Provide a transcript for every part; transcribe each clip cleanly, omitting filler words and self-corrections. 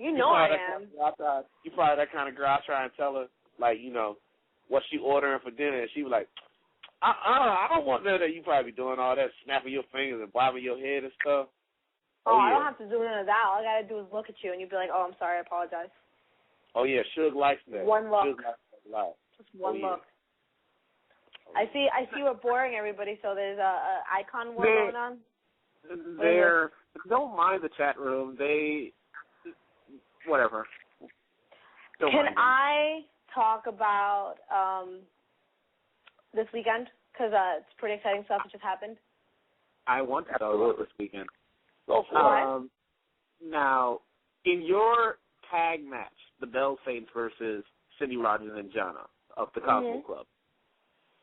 You know I am. You probably that kind of girl. I try and tell her, like, you know, what she ordering for dinner, and she was like, I don't want none of that. You probably be doing all that, snapping your fingers and bobbing your head and stuff. Oh, yeah. I don't have to do none of that. All I got to do is look at you, and you'd be like, oh, I'm sorry, I apologize. Oh, yeah, Suge likes that. One look. Suge likes that a lot. Just one look. Oh, I see we're boring everybody, so there's a icon war going on. Don't mind the chat room. Whatever. Can I talk about this weekend? Because it's pretty exciting stuff that just happened. I want to talk about this weekend. Go for it. Now, in your tag match, the Belle Saints versus Cindy Rogers and Jana of the Cosmo Club,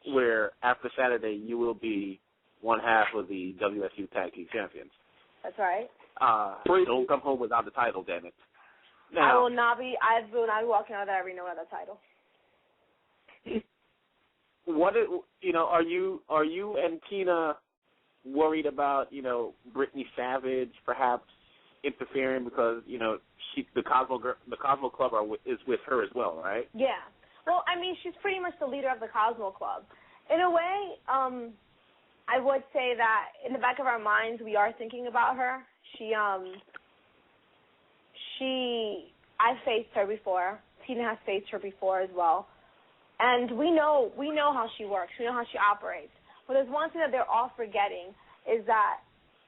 where after Saturday you will be one half of the WSU Tag Team Champions. That's right. Don't come home without the title, damn it. I Now, will not be walking out of that arena without that title. Are you and Tina worried about, Brittany Savage perhaps interfering because, the Cosmo Club is with her as well, right? Yeah. Well, I mean, she's pretty much the leader of the Cosmo Club. In a way, I would say that in the back of our minds, we are thinking about her. I've faced her before. Tina has faced her before as well. And we know how she works. We know how she operates. But there's one thing that they're all forgetting is that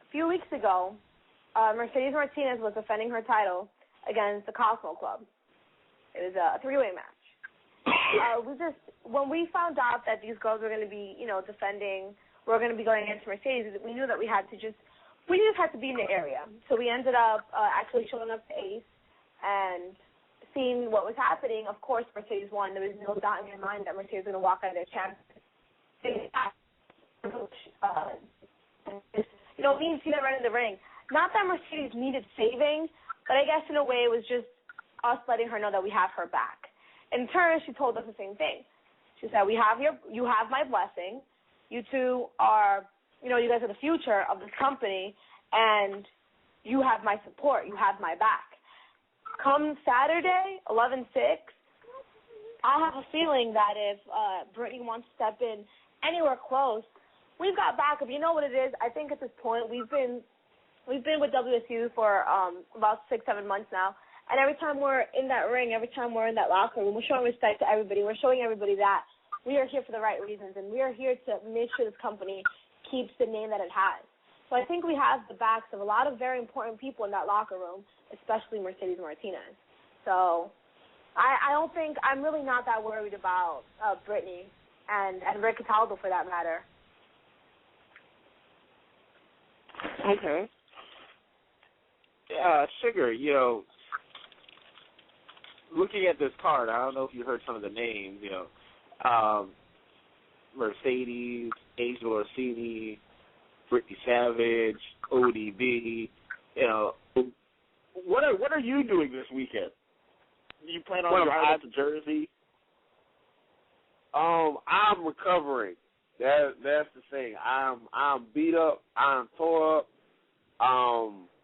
a few weeks ago, Mercedes Martinez was defending her title against the Cosmo Club. It was a three-way match. When we found out that these girls were going to be, defending, we're going to be going against Mercedes, we knew that we just had to be in the area. So we ended up actually showing up to Ace and seeing what was happening. Of course, Mercedes won. There was no doubt in your mind that Mercedes was going to walk out of their champion. Me and Tina right in the ring. Not that Mercedes needed saving, but I guess in a way it was just us letting her know that we have her back. In turn, she told us the same thing. She said, you have my blessing. You two are, you guys are the future of this company, and you have my support. You have my back. Come Saturday, 11/6, I have a feeling that if Brittany wants to step in anywhere close, we've got backup. You know what it is? I think at this point we've been with WSU for about 6-7 months now, and every time we're in that ring, every time we're in that locker room, we're showing respect to everybody. We're showing everybody that we are here for the right reasons, and we are here to make sure this company keeps the name that it has. So I think we have the backs of a lot of very important people in that locker room, especially Mercedes Martinez. So I'm really not that worried about Brittany and Rick Cataldo for that matter. Okay. Sugar, looking at this card, I don't know if you heard some of the names, Mercedes, Angel Orsini, Brittany Savage, ODB, what are you doing this weekend? You plan on driving to Jersey? I'm recovering. That's the thing. I'm beat up. I'm tore up.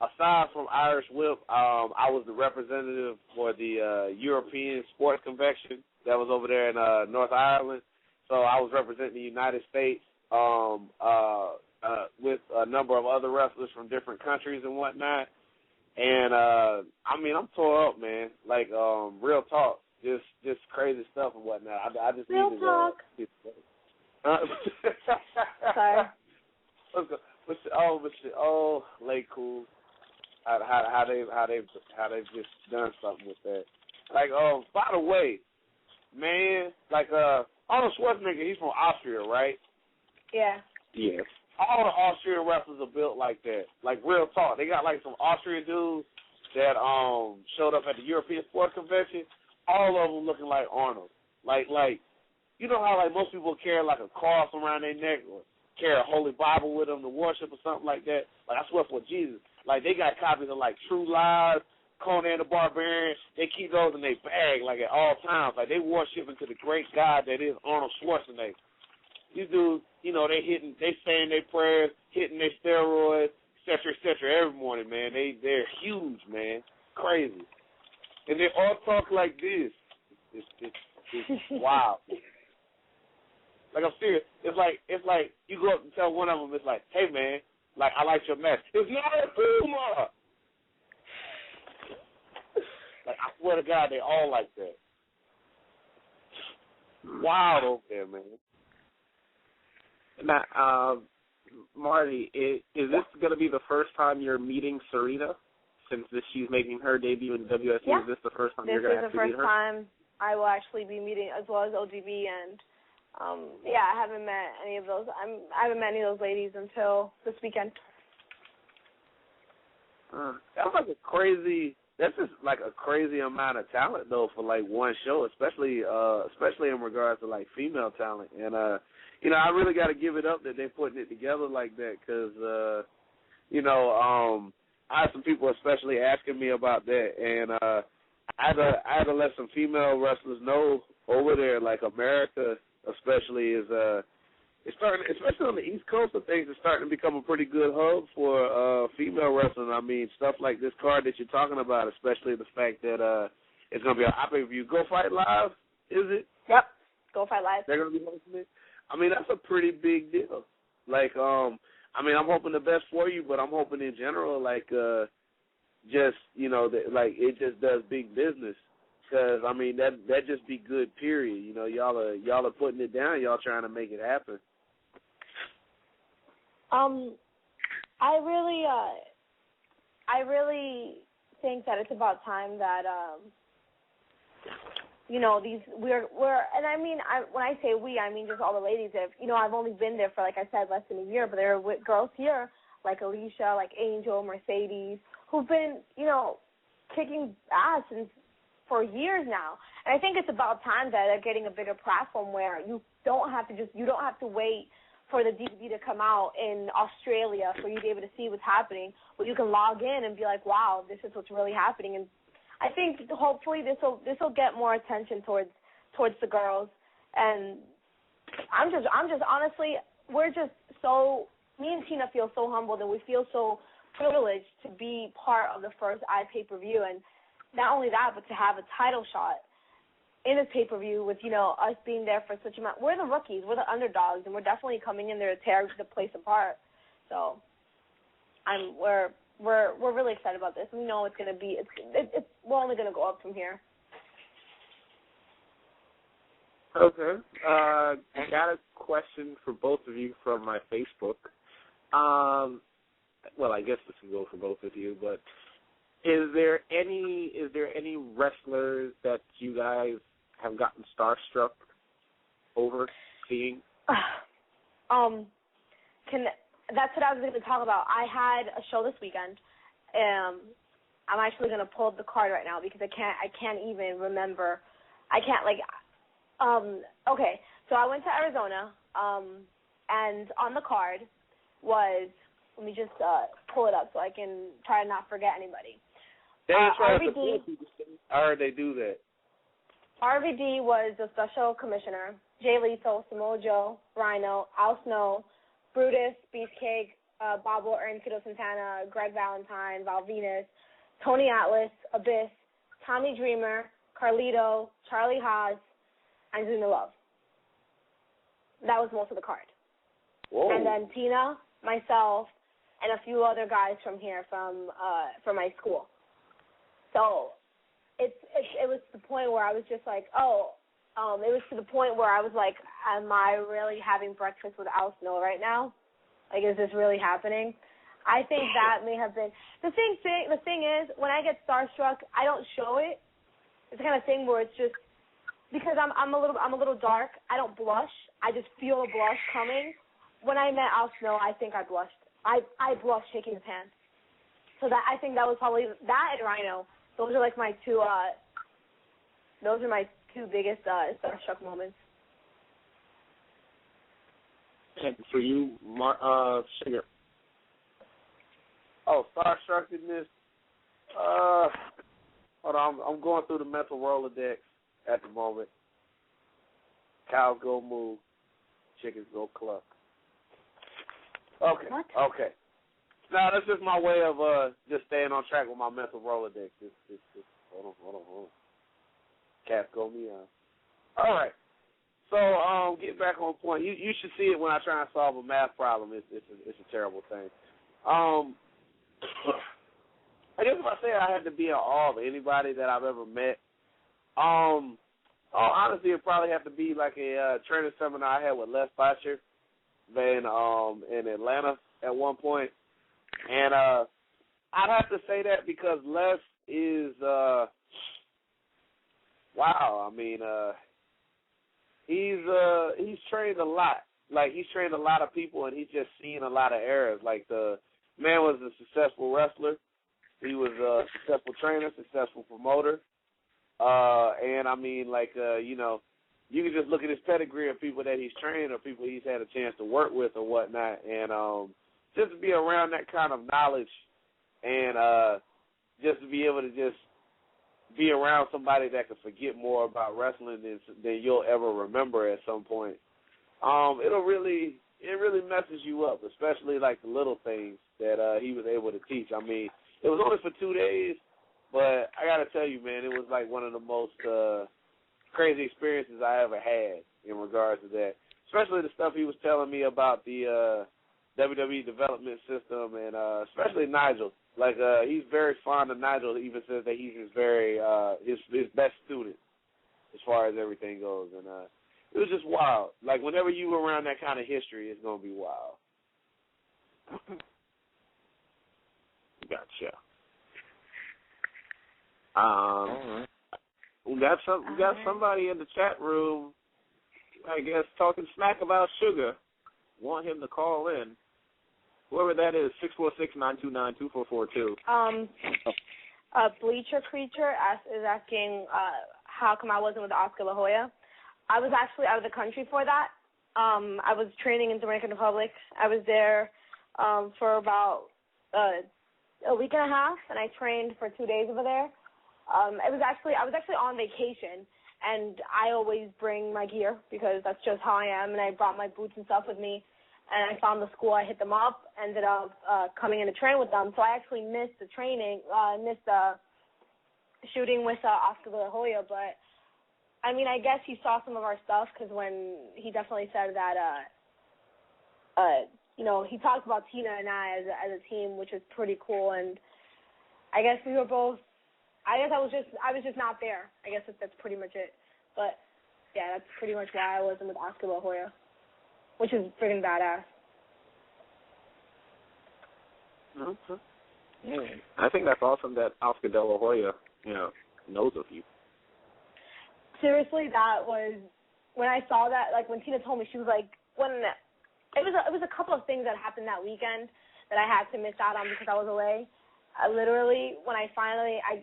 Aside from Irish Whip, I was the representative for the European Sports Convention that was over there in North Ireland. So I was representing the United States with a number of other wrestlers from different countries and whatnot. And I'm tore up, man. Like real talk, just crazy stuff and whatnot. I just real needed talk. Sorry. Lake Cool. How they've just done something with that. Like, by the way, man, like Arnold Schwarzenegger, he's from Austria, right? Yeah. Yes. All the Austrian wrestlers are built like that. Like real talk. They got like some Austrian dudes that showed up at the European Sports Convention. All of them looking like Arnold. Like you know how like most people carry like a cross around their neck or carry a holy Bible with them to worship or something like that. Like I swear for Jesus. Like they got copies of like True Lies, Conan the Barbarian. They keep those in their bag like at all times. Like they worshiping to the great God that is Arnold Schwarzenegger. These dudes, they saying their prayers, hitting their steroids, et cetera, every morning, man. They're huge, man. Crazy. And they all talk like this. It's wild. Like, I'm serious. It's like you go up and tell one of them, it's like, hey, man, like, I like your match. It's not a Puma. Like, I swear to God, they all like that. Wild over there, man. Now, Marty, is this going to be the first time you're meeting Serena? Since she's making her debut in WSU, yeah. Is this the first time you're going to have to meet her? This is the first time I will actually be meeting, as well as OGB, and I haven't met any of those. I haven't met any of those ladies until this weekend. That's like a crazy. That's just like a crazy amount of talent though for like one show, especially in regards to like female talent. And I really got to give it up that they're putting it together like that because I had some people especially asking me about that, and I had to let some female wrestlers know over there, like America especially is it's starting, especially on the East Coast of things, it's starting to become a pretty good hub for female wrestling. I mean, stuff like this card that you're talking about, especially the fact that it's going to be on pay-per-view. Go Fight Live, is it? Yep, Go Fight Live. They're going to be hosting it? I mean, that's a pretty big deal. Like, I mean, I'm hoping the best for you, but I'm hoping in general, like, just, that, like, it just does big business. Because, I mean, that just be good, period. Y'all are putting it down. Y'all trying to make it happen. I really think that it's about time that, and I mean, when I say we, I mean just all the ladies. I've only been there for, like I said, less than a year, but there are girls here, like Alicia, like Angel, Mercedes, who've been, kicking ass for years now. And I think it's about time that they're getting a bigger platform where you don't have to wait for the DVD to come out in Australia for you to be able to see what's happening, where you can log in and be like, wow, this is what's really happening. And I think hopefully this will get more attention towards the girls. And I'm just honestly, me and Tina feel so humbled and we feel so privileged to be part of the first pay-per-view. And not only that, but to have a title shot in a pay-per-view with, us being there for such amount. We're the rookies. We're the underdogs, and we're definitely coming in there to tear the place apart. So we're really excited about this. We know it's going to be we're only going to go up from here. Okay. I got a question for both of you from my Facebook. Well, I guess this can go for both of you, but is there any wrestlers that you guys have gotten starstruck over seeing? That's what I was going to talk about. I had a show this weekend. I'm actually going to pull up the card right now because I can't even remember. Okay, so I went to Arizona, and on the card was, let me just pull it up so I can try to not forget anybody. RVD, I heard they do that. RVD was the special commissioner. Jay Lethal, Samoa Joe, Rhino, Al Snow, Brutus, Beefcake, Bob Orton, Tito Santana, Greg Valentine, Val Venus, Tony Atlas, Abyss, Tommy Dreamer, Carlito, Charlie Haas, and Zuna Love. That was most of the card. Whoa. And then Tina, myself, and a few other guys from here from my school. So it was to the point where I was just like, it was to the point where I was like, am I really having breakfast with Al Snow right now? Like, is this really happening? I think that may have been the thing is, when I get starstruck, I don't show it. It's the kind of thing where it's just because I'm a little dark. I don't blush. I just feel a blush coming. When I met Al Snow, I think I blushed. I blushed shaking his hand. So that I think that was probably that and Rhino. Those are like my two. Those are my two biggest starstruck moments. And for you, Sugar. Oh, starstruckedness. Hold on, I'm going through the mental Rolodex at the moment. Cows go moo, chickens go cluck. Okay. What? Okay. No, that's just my way of just staying on track with my mental Rolodex. It's Hold on. Cats go me on. All right. So, get back on point. You should see it when I try and solve a math problem. It's a terrible thing. I guess if I say I had to be in awe of anybody that I've ever met, honestly, it'd probably have to be like a training seminar I had with Les Botcher in Atlanta at one point. And I'd have to say that because Les is, wow, I mean, he's trained a lot. Like, he's trained a lot of people, and he's just seen a lot of errors. Like, the man was a successful wrestler. He was a successful trainer, successful promoter. And, I mean, like, you know, you can just look at his pedigree of people that he's trained or people he's had a chance to work with or whatnot. And just to be around that kind of knowledge and just to be able to just be around somebody that can forget more about wrestling than you'll ever remember at some point. It really messes you up, especially like the little things that he was able to teach. I mean, it was only for 2 days, but I got to tell you, man, it was like one of the most crazy experiences I ever had in regards to that, especially the stuff he was telling me about the WWE development system and especially Nigel. Like, he's very fond of Nigel. He even says that he's his best student as far as everything goes. And it was just wild. Like, whenever you were around that kind of history, it's going to be wild. Gotcha. We got somebody in the chat room, I guess, talking smack about Sugar. Want him to call in. Whoever that is, 646-929-2442. Bleacher Creature is asking how come I wasn't with Oscar La Hoya. I was actually out of the country for that. I was training in Dominican Republic. I was there for about a week and a half, and I trained for 2 days over there. I was actually on vacation, and I always bring my gear because that's just how I am, and I brought my boots and stuff with me. And I found the school, I hit them up, ended up coming in to train with them. So I actually missed the training, missed the shooting with Oscar De La Hoya. But, I mean, I guess he saw some of our stuff because when he definitely said that, you know, he talked about Tina and I as a team, which is pretty cool. And I guess we were both, I was just not there. I guess that's pretty much it. But, yeah, that's pretty much why I wasn't with Oscar De La Hoya, which is friggin' badass. Okay. Yeah. I think that's awesome that Oscar De La Hoya, you know, knows of you. Seriously, that was, when I saw that, like, when Tina told me, she was like, it was a couple of things that happened that weekend that I had to miss out on because I was away. I literally, when I finally, I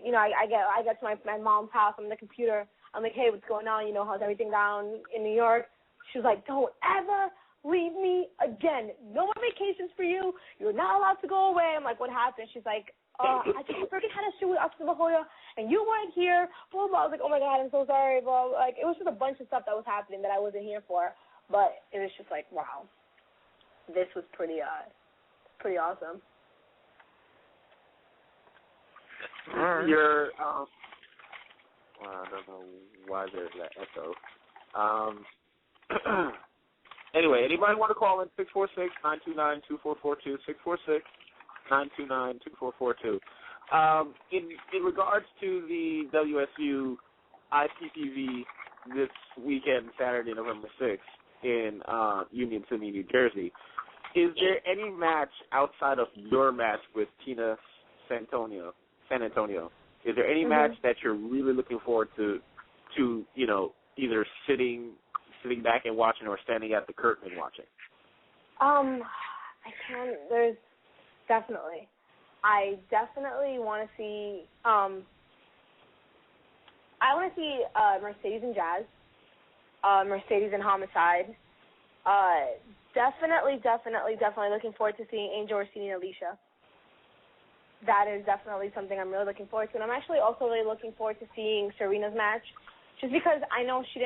get to my mom's house, I'm on the computer, I'm like, hey, what's going on? You know, how's everything down in New York? She was like, don't ever leave me again. No more vacations for you. You're not allowed to go away. I'm like, what happened? She's like, I just freaking had a shoot with Oscar De La Hoya, and you weren't here. Blah, blah. I was like, oh, my God, I'm so sorry. Blah. Like, it was just a bunch of stuff that was happening that I wasn't here for. But it was just like, wow. This was pretty awesome. You're, well, I don't know why there's that echo. Anyway, anybody want to call in 646-929-2442, 646-929-2442. In regards to the WSU ICTV this weekend, Saturday, November 6th, in Union City, New Jersey, is there any match outside of your match with Tina San Antonio? Is there any match that you're really looking forward to, you know, either sitting back and watching or standing at the curtain and watching? There's definitely. I definitely want to see, Mercedes and Jazz, Mercedes and Homicide. Definitely looking forward to seeing Angel Orsini and Alicia. That is definitely something I'm really looking forward to. And I'm actually also really looking forward to seeing Serena's match, just because I know she didn't